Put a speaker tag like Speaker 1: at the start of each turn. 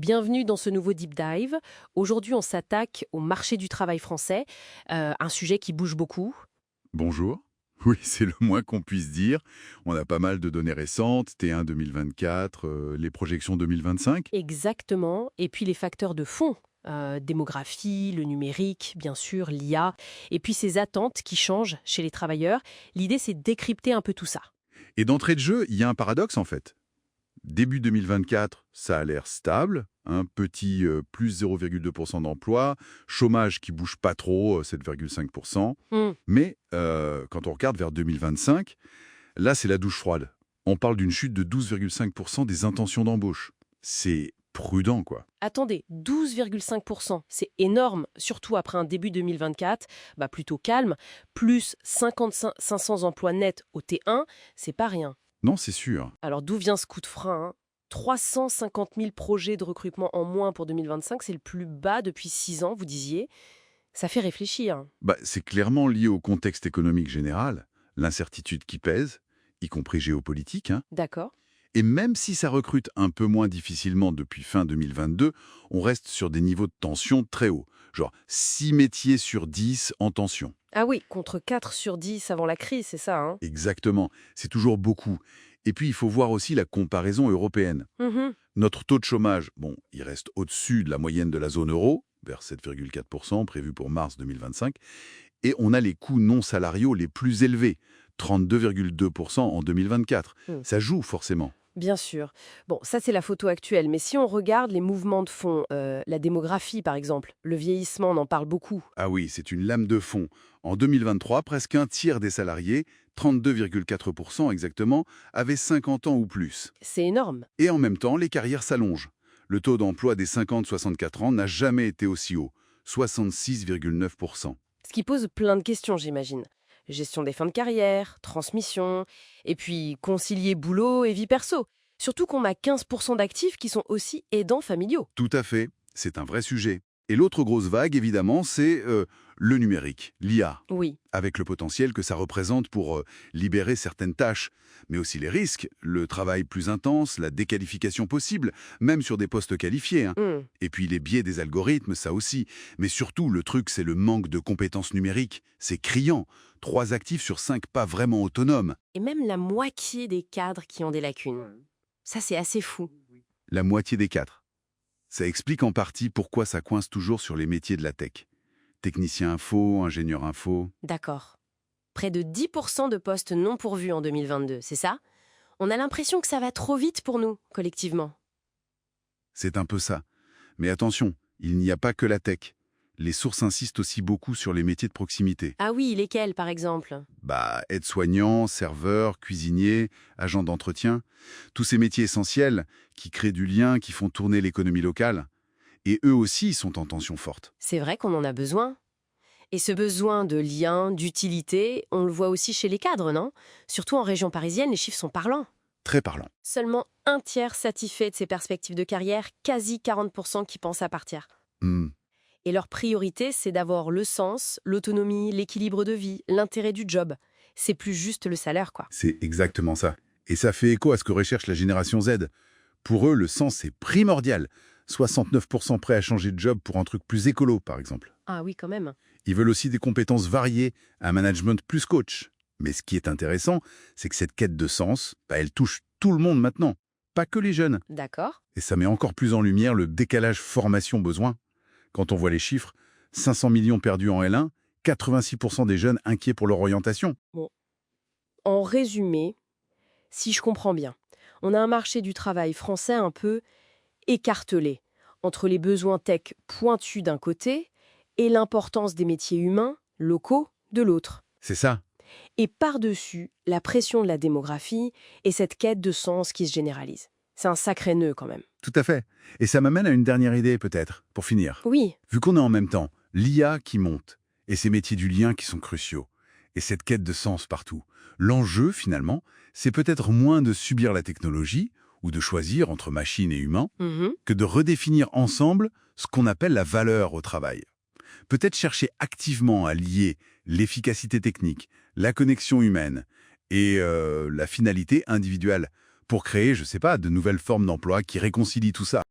Speaker 1: bienvenue dans ce nouveau Deep Dive. Aujourd'hui, on s'attaque au marché du travail français, un sujet qui bouge beaucoup.
Speaker 2: Bonjour. Oui, c'est le moins qu'on puisse dire. On a pas mal de données récentes, T1 2024, les projections 2025.
Speaker 1: Exactement. Et puis les facteurs de fond, démographie, le numérique, bien sûr, l'IA, et puis ces attentes qui changent chez les travailleurs. L'idée, c'est de décrypter un peu tout ça.
Speaker 2: Et d'entrée de jeu, il y a un paradoxe en fait. Début 2024, ça a l'air stable, un petit plus 0,2% d'emploi, chômage qui bouge pas trop, 7,5%.
Speaker 1: Hmm.
Speaker 2: Mais quand on regarde vers 2025, là c'est la douche froide. On parle d'une chute de 12,5% des intentions d'embauche. C'est prudent quoi.
Speaker 1: Attendez, 12,5%, c'est énorme, surtout après un début 2024, plutôt calme, plus 500 emplois nets au T1, c'est pas rien.
Speaker 2: Non, c'est sûr.
Speaker 1: Alors d'où vient ce coup de frein 350 000 projets de recrutement en moins pour 2025, c'est le plus bas depuis 6 ans, vous disiez. Ça fait réfléchir.
Speaker 2: C'est clairement lié au contexte économique général, l'incertitude qui pèse, y compris géopolitique, hein.
Speaker 1: D'accord.
Speaker 2: Et même si ça recrute un peu moins difficilement depuis fin 2022, on reste sur des niveaux de tension très hauts. Genre 6 métiers sur 10 en tension.
Speaker 1: Ah oui, contre 4 sur 10 avant la crise, c'est ça, hein.
Speaker 2: Exactement, c'est toujours beaucoup. Et puis il faut voir aussi la comparaison européenne.
Speaker 1: Mhm.
Speaker 2: Notre taux de chômage, il reste au-dessus de la moyenne de la zone euro, vers 7,4% prévu pour mars 2025, et on a les coûts non salariaux les plus élevés, 32,2% en 2024.
Speaker 1: Mm.
Speaker 2: Ça joue forcément.
Speaker 1: Bien sûr. Bon, ça c'est la photo actuelle, mais si on regarde les mouvements de fond, la démographie par exemple, le vieillissement, on en parle beaucoup.
Speaker 2: Ah oui, c'est une lame de fond. En 2023, presque un tiers des salariés, 32,4% exactement, avaient 50 ans ou plus.
Speaker 1: C'est énorme.
Speaker 2: Et en même temps, les carrières s'allongent. Le taux d'emploi des 50-64 ans n'a jamais été aussi haut, 66,9%.
Speaker 1: Ce qui pose plein de questions, j'imagine. Gestion des fins de carrière, transmission, et puis concilier boulot et vie perso. Surtout qu'on a 15% d'actifs qui sont aussi aidants familiaux.
Speaker 2: Tout à fait, c'est un vrai sujet. Et l'autre grosse vague, évidemment, c'est le numérique, l'IA,
Speaker 1: Oui,
Speaker 2: avec le potentiel que ça représente pour libérer certaines tâches, mais aussi les risques, le travail plus intense, la déqualification possible, même sur des postes qualifiés, hein.
Speaker 1: hmm,
Speaker 2: Et puis les biais des algorithmes, ça aussi. Mais surtout, le truc, c'est le manque de compétences numériques. C'est criant. 3 actifs sur 5 pas vraiment autonomes.
Speaker 1: et même la moitié des cadres qui ont des lacunes. Ça, c'est assez fou.
Speaker 2: La moitié des 4. Ça explique en partie pourquoi ça coince toujours sur les métiers de la tech. Technicien info, ingénieur info.
Speaker 1: D'accord. Près de 10% de postes non pourvus en 2022, c'est ça? On a l'impression que ça va trop vite pour nous, collectivement.
Speaker 2: C'est un peu ça. Mais attention, il n'y a pas que la tech. Les sources insistent aussi beaucoup sur les métiers de proximité.
Speaker 1: Ah oui, lesquels, par exemple?
Speaker 2: Aide-soignant, serveur, cuisinier, agent d'entretien. Tous ces métiers essentiels qui créent du lien, qui font tourner l'économie locale. Et eux aussi sont en tension forte.
Speaker 1: C'est vrai qu'on en a besoin. Et ce besoin de lien, d'utilité, on le voit aussi chez les cadres, non? Surtout en région parisienne, les chiffres sont parlants.
Speaker 2: Très parlant.
Speaker 1: Seulement un tiers satisfait de ses perspectives de carrière, quasi 40% qui pensent à partir.
Speaker 2: Hmm.
Speaker 1: Et leur priorité, c'est d'avoir le sens, l'autonomie, l'équilibre de vie, l'intérêt du job. C'est plus juste le salaire, quoi.
Speaker 2: C'est exactement ça. Et ça fait écho à ce que recherche la génération Z. Pour eux, le sens est primordial. 69% prêts à changer de job pour un truc plus écolo, par exemple.
Speaker 1: Ah oui, quand même.
Speaker 2: Ils veulent aussi des compétences variées, un management plus coach. Mais ce qui est intéressant, c'est que cette quête de sens, elle touche tout le monde maintenant, pas que les jeunes.
Speaker 1: D'accord.
Speaker 2: Et ça met encore plus en lumière le décalage formation-besoin. Quand on voit les chiffres, 500 millions perdus en L1, 86% des jeunes inquiets pour leur orientation.
Speaker 1: Bon. En résumé, si je comprends bien, on a un marché du travail français un peu écartelé entre les besoins tech pointus d'un côté et l'importance des métiers humains, locaux, de l'autre.
Speaker 2: C'est ça.
Speaker 1: Et par-dessus, la pression de la démographie et cette quête de sens qui se généralise. C'est un sacré nœud quand même.
Speaker 2: Tout à fait. Et ça m'amène à une dernière idée peut-être, pour finir.
Speaker 1: Oui,
Speaker 2: Vu qu'on a en même temps l'IA qui monte et ces métiers du lien qui sont cruciaux, et cette quête de sens partout, l'enjeu finalement, c'est peut-être moins de subir la technologie ou de choisir entre machine et humain, que de redéfinir ensemble ce qu'on appelle la valeur au travail. Peut-être chercher activement à lier l'efficacité technique, la connexion humaine et la finalité individuelle pour créer, je sais pas, de nouvelles formes d'emploi qui réconcilient tout ça.